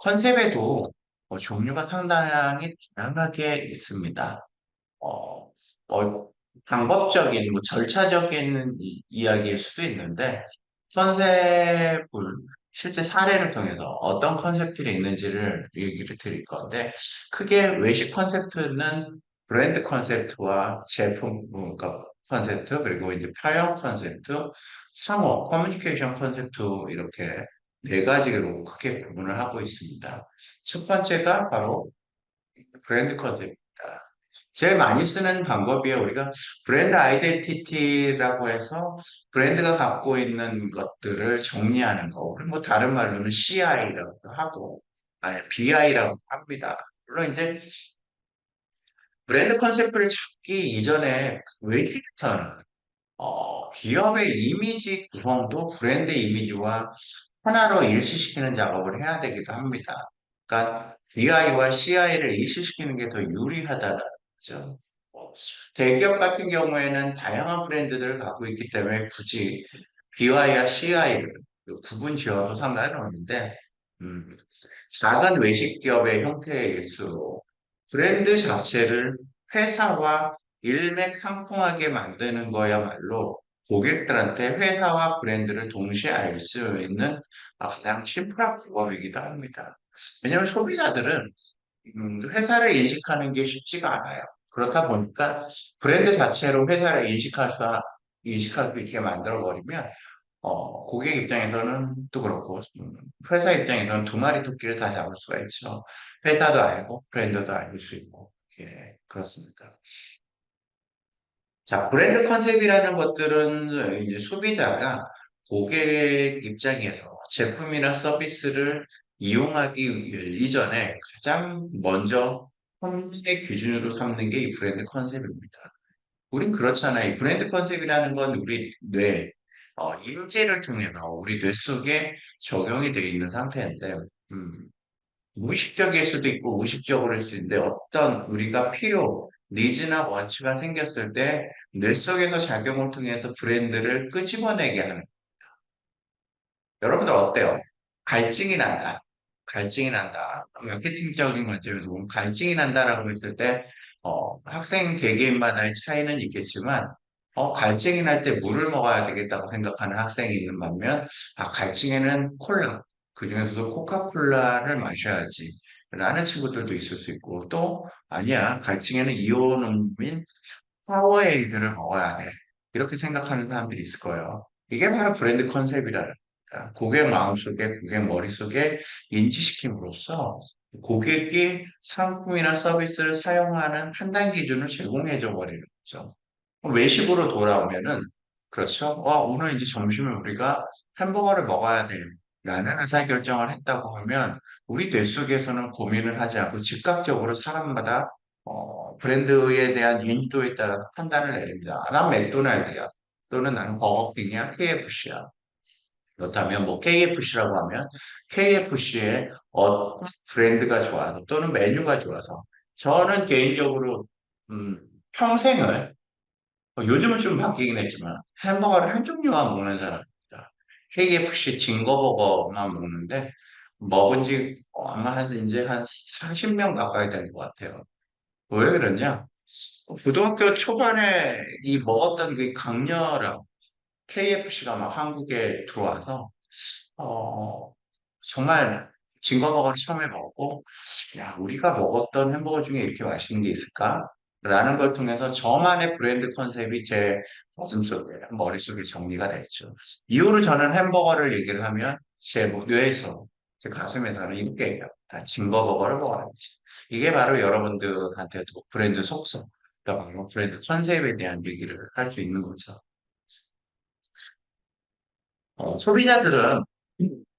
컨셉에도 종류가 상당히 다양하게 있습니다. 어, 방법적인, 절차적인 이야기일 수도 있는데, 컨셉을 실제 사례를 통해서 어떤 컨셉들이 있는지를 얘기를 드릴 건데, 크게 외식 컨셉트는 브랜드 컨셉트와 제품 컨셉트, 그리고 이제 표현 컨셉트, 상호, 커뮤니케이션 컨셉트 이렇게 네 가지로 크게 구분을 하고 있습니다. 첫 번째가 바로 브랜드 컨셉입니다. 제일 많이 쓰는 방법이에요. 우리가 브랜드 아이덴티티라고 해서 브랜드가 갖고 있는 것들을 정리하는 거. 우리 뭐 다른 말로는 CI라고도 하고, 아니, BI라고 합니다. 물론 이제 브랜드 컨셉을 잡기 이전에 웨이팅턴, 기업의 이미지 구성도 브랜드 이미지와 하나로 일치시키는 작업을 해야 되기도 합니다. 그러니까 BI와 CI를 일치시키는 게 더 유리하다는 거죠. 대기업 같은 경우에는 다양한 브랜드들을 갖고 있기 때문에 굳이 BI와 CI를 구분 지어도 상관은 없는데, 음, 작은 외식 기업의 형태일수록 브랜드 자체를 회사와 일맥상통하게 만드는 거야말로 고객들한테 회사와 브랜드를 동시에 알 수 있는 가장 심플한 방법이기도 합니다. 왜냐하면 소비자들은 회사를 인식하는 게 쉽지가 않아요. 그렇다 보니까 브랜드 자체로 회사를 인식할 수 있게 만들어버리면 고객 입장에서는 또 그렇고, 회사 입장에서는 두 마리 토끼를 다 잡을 수가 있죠. 회사도 알고, 브랜드도 알 수 있고, 예, 그렇습니다. 자, 브랜드 컨셉이라는 것들은 이제 소비자가 고객 입장에서 제품이나 서비스를 이용하기 이전에 가장 먼저 선택의 기준으로 삼는 게 이 브랜드 컨셉입니다. 우린 그렇잖아요. 이 브랜드 컨셉이라는 건 우리 인지를 통해서 우리 뇌 속에 적용이 되어 있는 상태인데, 음, 무의식적일 수도 있고 의식적으로일 수도 있는데 어떤 우리가 니즈나 원치가 생겼을 때 뇌 속에서 작용을 통해서 브랜드를 끄집어내게 하는. 여러분들 어때요? 갈증이 난다. 갈증이 난다. 마케팅적인 관점에서 보면 갈증이 난다라고 했을 때, 학생 개개인마다의 차이는 있겠지만, 갈증이 날 때 물을 먹어야 되겠다고 생각하는 학생이 있는 반면, 갈증에는 콜라, 그중에서도 코카콜라를 마셔야지. 라는 친구들도 있을 수 있고, 또, 아니야, 갈증에는 이온음인 파워에이드를 먹어야 돼. 이렇게 생각하는 사람들이 있을 거예요. 이게 바로 브랜드 컨셉이라는 겁니다. 고객 마음속에, 고객 머릿속에 인지시킴으로써 고객이 상품이나 서비스를 사용하는 판단 기준을 제공해줘 버리는 거죠. 외식으로 돌아오면은, 그렇죠. 오늘 이제 점심을 우리가 햄버거를 먹어야 돼. 라는 의사결정을 했다고 하면, 우리 뇌 속에서는 고민을 하지 않고 즉각적으로 사람마다 브랜드에 대한 인지도에 따라서 판단을 내립니다. 난 맥도날드야. 또는 나는 버거킹이야, KFC야. 그렇다면 뭐 KFC라고 하면 KFC의 어떤 브랜드가 좋아서 또는 메뉴가 좋아서 저는 개인적으로 평생을 요즘은 좀 바뀌긴 했지만 햄버거를 한 종류만 먹는 사람입니다. KFC 징거버거만 먹는데 먹은 지 아마 이제 한 40년 가까이 된 것 같아요. 왜 그러냐? 고등학교 초반에 이 먹었던 그 강렬함, KFC가 막 한국에 들어와서, 어, 정말 징거버거를 처음에 먹었고, 야, 우리가 먹었던 햄버거 중에 이렇게 맛있는 게 있을까? 라는 걸 통해서 저만의 브랜드 컨셉이 제 가슴속에, 머릿속에 정리가 됐죠. 이후로 저는 햄버거를 얘기를 하면 제 뇌에서, 제 가슴에서는 이렇게 얘기해요. 다 징거버거를 먹어야지. 이게 바로 여러분들한테도 브랜드 속성, 그러니까 바로 브랜드 컨셉에 대한 얘기를 할 수 있는 거죠. 소비자들은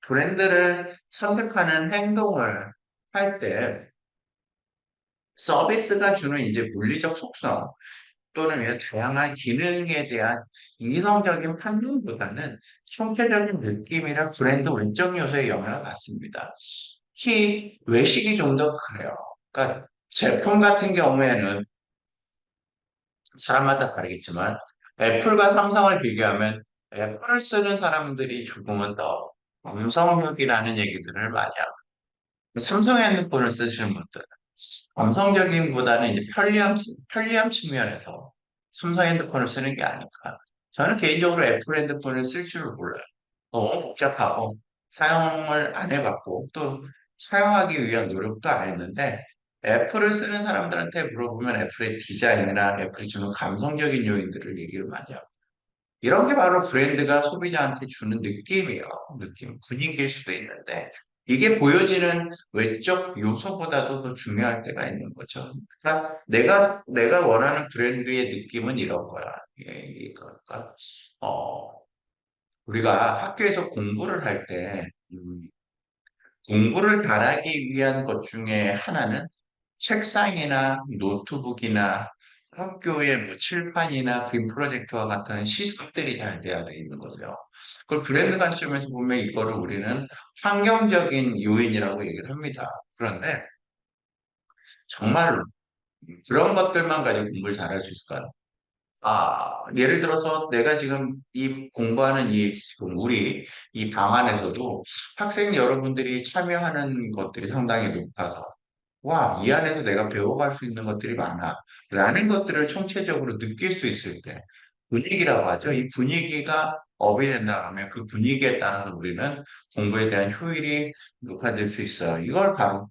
브랜드를 선택하는 행동을 할 때 서비스가 주는 이제 물리적 속성 또는 다양한 기능에 대한 이성적인 판단보다는 총체적인 느낌이나 브랜드 외적 요소에 영향을 받습니다. 특히 외식이 좀 더 그래요. 그러니까 제품 같은 경우에는 사람마다 다르겠지만 애플과 삼성을 비교하면 애플을 쓰는 사람들이 조금은 더 감성적이라는 얘기들을 많이 합니다. 삼성 핸드폰을 쓰시는 분들, 감성적인보다는 이제 편리함 측면에서 삼성 핸드폰을 쓰는 게 아닐까. 저는 개인적으로 애플 핸드폰을 쓸 줄을 몰라요. 너무 복잡하고 사용을 안 해봤고 또 사용하기 위한 노력도 안 했는데 애플을 쓰는 사람들한테 물어보면 애플의 디자인이나 애플이 주는 감성적인 요인들을 얘기를 많이 하고 이런 게 바로 브랜드가 소비자한테 주는 느낌이에요. 느낌, 분위기일 수도 있는데 이게 보여지는 외적 요소보다도 더 중요할 때가 있는 거죠. 그러니까 내가 원하는 브랜드의 느낌은 이런 거야. 그러니까 우리가 학교에서 공부를 할 때, 공부를 잘하기 위한 것 중에 하나는 책상이나 노트북이나 학교의 뭐 칠판이나 빔 프로젝터와 같은 시스템들이 잘 돼야 돼 있는 거죠. 그걸 브랜드 관점에서 보면 이거를 우리는 환경적인 요인이라고 얘기를 합니다. 그런데 정말로 그런 것들만 가지고 공부를 잘할 수 있을까요? 예를 들어서 내가 지금 이 공부하는 지금 우리 이 방안에서도 학생 여러분들이 참여하는 것들이 상당히 높아서 와, 이 안에서 내가 배워갈 수 있는 것들이 많아. 라는 것들을 총체적으로 느낄 수 있을 때, 분위기라고 하죠. 이 분위기가 업이 된다 하면 그 분위기에 따라서 우리는 공부에 대한 효율이 높아질 수 있어요. 이걸 바로,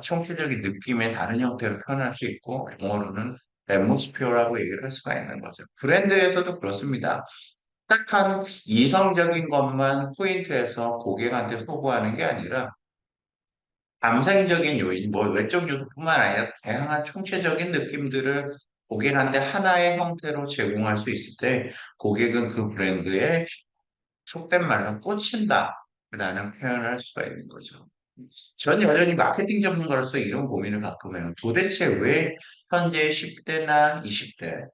총체적인 느낌의 다른 형태로 표현할 수 있고, 영어로는 앰모스피어라고 얘기를 할 수가 있는 거죠. 브랜드에서도 그렇습니다. 딱한 이성적인 것만 포인트에서 고객한테 소구하는 게 아니라, 감성적인 요인, 뭐 외적 요소뿐만 아니라 다양한 총체적인 느낌들을 고객한테 하나의 형태로 제공할 수 있을 때 고객은 그 브랜드에 속된 말로 꽂힌다라는 표현을 할 수가 있는 거죠. 전 여전히 마케팅 전문가로서 이런 고민을 가끔 해요. 도대체 왜 현재 10대나 20대,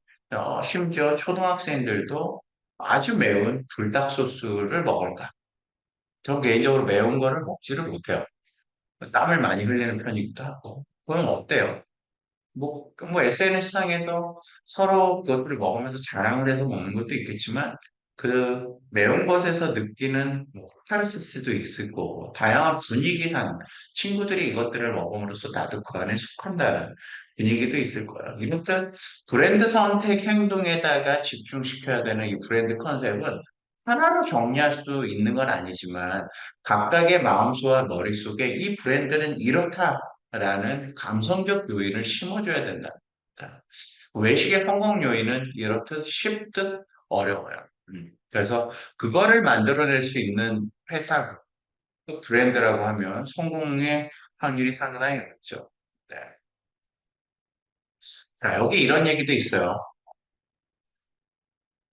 심지어 초등학생들도 아주 매운 불닭 소스를 먹을까? 전 개인적으로 매운 거를 먹지를 못해요. 땀을 많이 흘리는 편이기도 하고. 그건 어때요? 뭐 SNS상에서 서로 그것들을 먹으면서 자랑을 해서 먹는 것도 있겠지만, 그 매운 것에서 느끼는 뭐 카타르시스도 있을 거고, 다양한 분위기상 친구들이 이것들을 먹음으로써 나도 그 안에 속한다는 분위기도 있을 거예요. 이렇듯 브랜드 선택 행동에다가 집중시켜야 되는 이 브랜드 컨셉은 하나로 정리할 수 있는 건 아니지만, 각각의 마음속과 머릿속에 이 브랜드는 이렇다라는 감성적 요인을 심어줘야 된다. 외식의 성공 요인은 이렇듯 쉽듯 어려워요. 그래서 그거를 만들어낼 수 있는 회사, 그 브랜드라고 하면 성공의 확률이 상당히 높죠. 네. 자, 여기 이런 얘기도 있어요.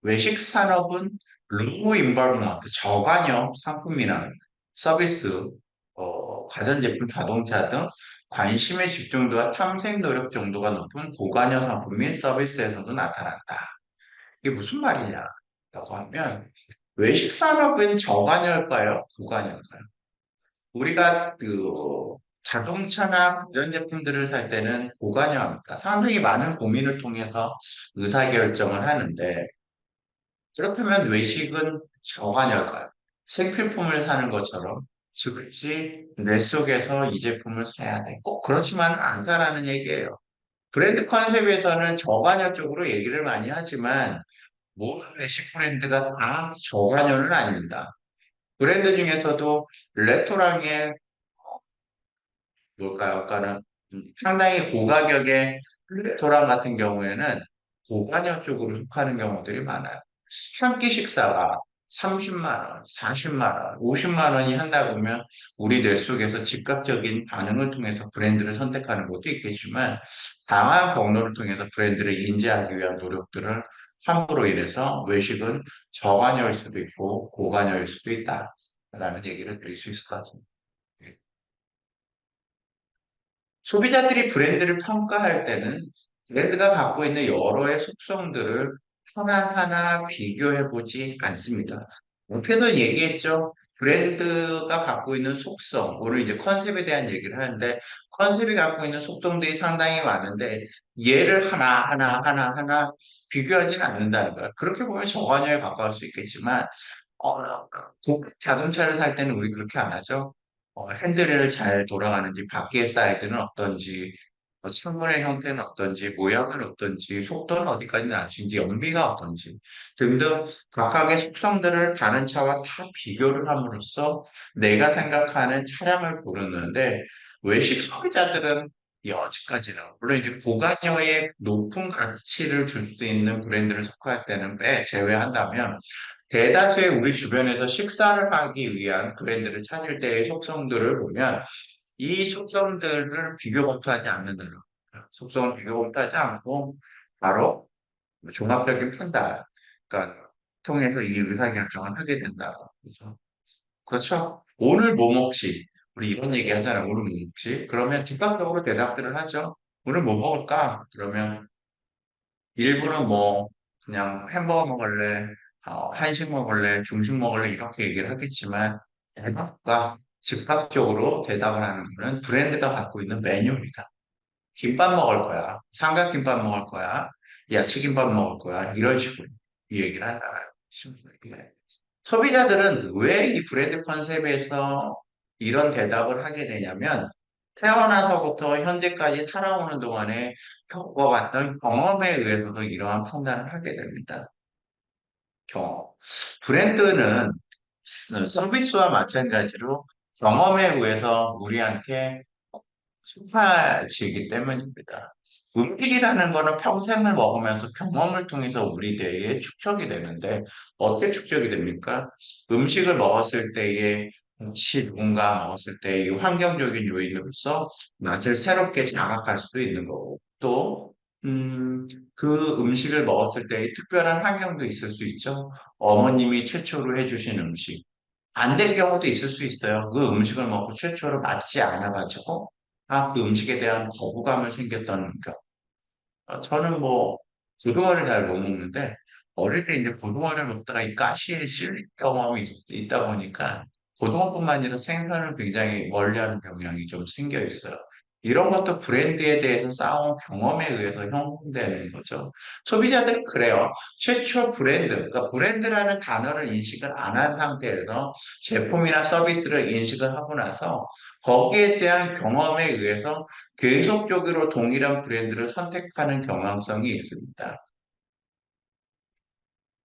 외식 산업은 low involvement, 저관여 상품이나 서비스, 가전제품, 자동차 등 관심의 집중도와 탐색 노력 정도가 높은 고관여 상품 및 서비스에서도 나타난다. 이게 무슨 말이냐라고 하면 외식 산업은 저관여일까요? 고관여일까요? 우리가 그 자동차나 이런 제품들을 살 때는 고관여합니다. 상당히 많은 고민을 통해서 의사결정을 하는데 그렇다면 외식은 저관여일까요? 생필품을 사는 것처럼 즉시 뇌 속에서 이 제품을 사야 돼. 꼭 그렇지만은 않다라는 얘기예요. 브랜드 컨셉에서는 저관여 쪽으로 얘기를 많이 하지만 모든 외식 브랜드가 다 저관여는 아닙니다. 브랜드 중에서도 레토랑의 뭘까요? 그러니까는 상당히 고가격의 레스토랑 같은 경우에는 고관여 쪽으로 속하는 경우들이 많아요. 한 끼 식사가 30만 원, 40만 원, 50만 원이 한다고 하면 우리 뇌 속에서 즉각적인 반응을 통해서 브랜드를 선택하는 것도 있겠지만 다양한 경로를 통해서 브랜드를 인지하기 위한 노력들을 함으로 인해서 외식은 저관여일 수도 있고 고관여일 수도 있다라는 얘기를 드릴 수 있을 것 같습니다. 예. 소비자들이 브랜드를 평가할 때는 브랜드가 갖고 있는 여러의 속성들을 하나하나 비교해 보지 않습니다. 옆에서 얘기했죠. 브랜드가 갖고 있는 속성, 오늘 이제 컨셉에 대한 얘기를 하는데 컨셉이 갖고 있는 속성들이 상당히 많은데 얘를 하나 비교하지는 않는다는 거야. 그렇게 보면 저관여에 가까울 수 있겠지만 어, 자동차를 살 때는 우리 그렇게 안 하죠. 핸들을 잘 돌아가는지, 바퀴의 사이즈는 어떤지, 창문의 형태는 어떤지, 모양은 어떤지, 속도는 어디까지 나는지, 연비가 어떤지 등등 각각의 속성들을 다른 차와 다 비교를 함으로써 내가 생각하는 차량을 고르는데 외식 소비자들은 여지까지는 물론 이제 보관료의 높은 가치를 줄 수 있는 브랜드를 선호할 때는 제외한다면 대다수의 우리 주변에서 식사를 하기 위한 브랜드를 찾을 때의 속성들을 보면 이 속성들을 비교 검토하지 않는다는 거예요. 속성을 비교 검토하지 않고 바로 종합적인 판단, 그러니까 통해서 이 의사결정을 하게 된다. 그렇죠? 그렇죠? 오늘 뭐 먹지? 우리 이런 얘기 하잖아요. 오늘 뭐 먹지? 그러면 즉각적으로 대답들을 하죠. 오늘 뭐 먹을까? 그러면 일부는 뭐 그냥 햄버거 먹을래, 한식 먹을래, 중식 먹을래 이렇게 얘기를 하겠지만 대답과 즉각적으로 대답을 하는 거는 브랜드가 갖고 있는 메뉴입니다. 김밥 먹을 거야, 삼각김밥 먹을 거야, 야채김밥 먹을 거야 이런 식으로 이 얘기를 한다는 거죠. 소비자들은 왜 이 브랜드 컨셉에서 이런 대답을 하게 되냐면 태어나서부터 현재까지 살아오는 동안에 겪어봤던 경험에 의해서도 이러한 판단을 하게 됩니다. 경험. 브랜드는 서비스와 마찬가지로 경험에 의해서 우리한테 순파지기 때문입니다. 음식이라는 거는 평생을 먹으면서 경험을 통해서 우리 뇌에 축적이 되는데 어떻게 축적이 됩니까? 음식을 먹었을 때의 시, 누군가 먹었을 때의 환경적인 요인으로서 맛을 새롭게 자각할 수도 있는 거고 또 그 음식을 먹었을 때의 특별한 환경도 있을 수 있죠. 어머님이 최초로 해주신 음식. 안 될 경우도 있을 수 있어요. 그 음식을 먹고 최초로 맞지 않아가지고, 그 음식에 대한 거부감을 생겼던 경우. 저는 뭐, 고등어를 잘 못 먹는데, 어릴 때 이제 고등어를 먹다가 이 가시에 실린 경험이 있다 보니까, 고등어뿐만 아니라 생선을 굉장히 멀리하는 경향이 좀 생겨 있어요. 이런 것도 브랜드에 대해서 쌓아온 경험에 의해서 형성되는 거죠. 소비자들은 그래요. 최초 브랜드, 그러니까 브랜드라는 단어를 인식을 안 한 상태에서 제품이나 서비스를 인식을 하고 나서 거기에 대한 경험에 의해서 계속적으로 동일한 브랜드를 선택하는 경향성이 있습니다.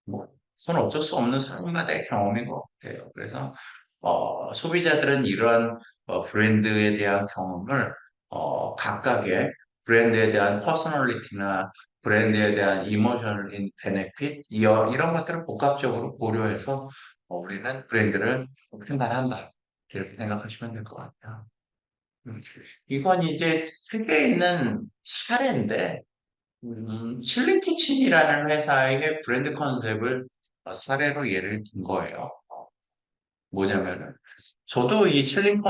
뭐, 그건 어쩔 수 없는 사람마다의 경험인 것 같아요. 그래서, 소비자들은 이러한 브랜드에 대한 경험을, 각각의 브랜드에 대한 퍼스널리티나 브랜드에 대한 이모셔널 베네핏, 이런 것들을 복합적으로 고려해서 우리는 브랜드를 판단한다. 이렇게 생각하시면 될 것 같아요. 음, 이건 이제 세계에 있는 사례인데, 칠링키친이라는 회사의 브랜드 컨셉을 사례로 예를 든 거예요. 뭐냐면은, 저도 이 칠링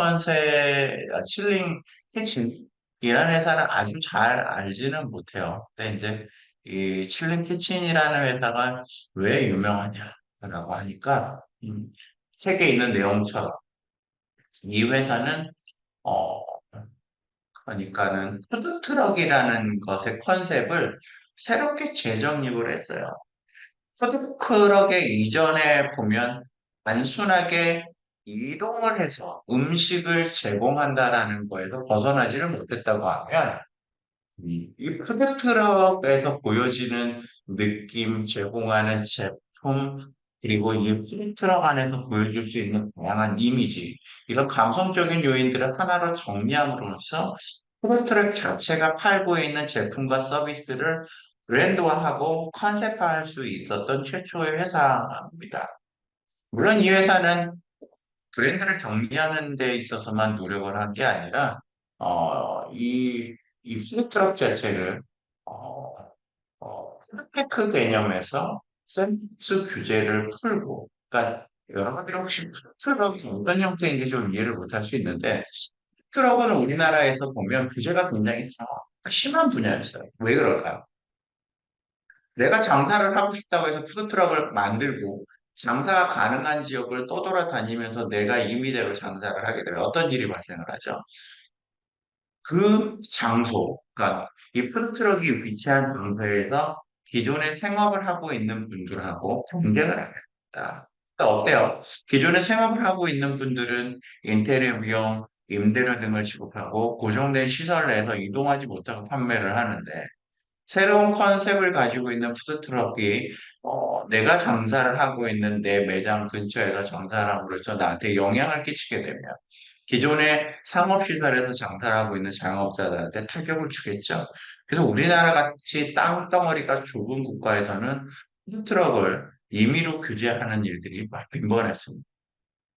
키친이라는 회사를 아주 잘 알지는 못해요. 근데 이제 이 칠링 키친이라는 회사가 왜 유명하냐라고 하니까, 책에 있는 내용처럼 이 회사는 어, 그러니까는 푸드트럭이라는 것의 컨셉을 새롭게 재정립을 했어요. 푸드트럭의 이전에 보면 단순하게 이동을 해서 음식을 제공한다라는 거에서 벗어나지를 못했다고 하면 이 푸드트럭에서 보여지는 느낌, 제공하는 제품, 그리고 이 푸드트럭 안에서 보여줄 수 있는 다양한 이미지, 이런 감성적인 요인들을 하나로 정리함으로써 푸드트럭 자체가 팔고 있는 제품과 서비스를 브랜드화하고 컨셉화할 수 있었던 최초의 회사입니다. 물론 이 회사는 브랜드를 정리하는 데 있어서만 노력을 한 게 아니라, 이 푸드트럭 자체를, 어, 푸드테크 개념에서 센스 규제를 풀고, 그러니까 여러분들이 혹시 푸드트럭이 어떤 형태인지 좀 이해를 못할 수 있는데, 푸드트럭은 우리나라에서 보면 규제가 굉장히 심한 분야였어요. 왜 그럴까요? 내가 장사를 하고 싶다고 해서 푸드트럭을 만들고 장사가 가능한 지역을 떠돌아다니면서 내가 임의대로 장사를 하게 되면 어떤 일이 발생을 하죠? 그 장소, 그러니까 이 푸드트럭이 위치한 장소에서 기존에 생업을 하고 있는 분들하고 경쟁을 하게 됩니다. 어때요? 기존에 생업을 하고 있는 분들은 인테리어 비용, 임대료 등을 지급하고 고정된 시설 내에서 이동하지 못하고 판매를 하는데 새로운 컨셉을 가지고 있는 푸드트럭이 내가 장사를 하고 있는 내 매장 근처에서 장사를 함으로써 나한테 영향을 끼치게 되면 기존의 상업시설에서 장사를 하고 있는 자영업자들한테 타격을 주겠죠. 그래서 우리나라 같이 땅덩어리가 좁은 국가에서는 푸드트럭을 임의로 규제하는 일들이 막 빈번했습니다.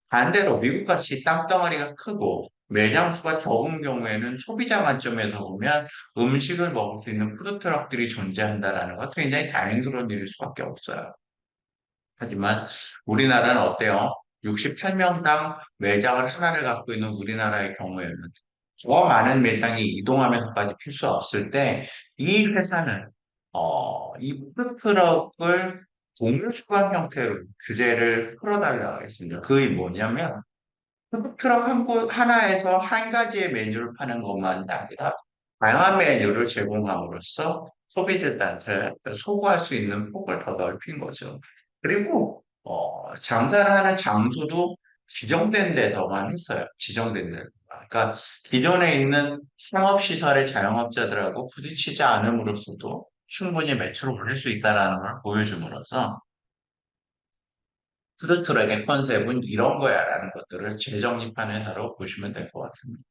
반대로 미국같이 땅덩어리가 크고 매장 수가 적은 경우에는 소비자 관점에서 보면 음식을 먹을 수 있는 푸드트럭들이 존재한다라는 것 굉장히 다행스러운 일일 수밖에 없어요. 하지만 우리나라는 어때요? 68명당 매장을 하나를 갖고 있는 우리나라의 경우에는 더 많은 매장이 이동하면서까지 필수 없을 때 이 회사는 이 푸드트럭을 동일 주간 형태로 규제를 풀어달라고 했습니다. 그게 뭐냐면 푸드트럭 하나에서 한 가지의 메뉴를 파는 것만이 아니라 다양한 메뉴를 제공함으로써 소비자들한테 소구할 수 있는 폭을 더 넓힌 거죠. 그리고 장사를 하는 장소도 지정된 데서만 했어요. 지정된 데. 그러니까 기존에 있는 상업시설의 자영업자들하고 부딪히지 않음으로써도 충분히 매출을 올릴 수 있다는 걸 보여줌으로써 푸드트럭의 컨셉은 이런 거야라는 것들을 재정립한 회사로 보시면 될 것 같습니다.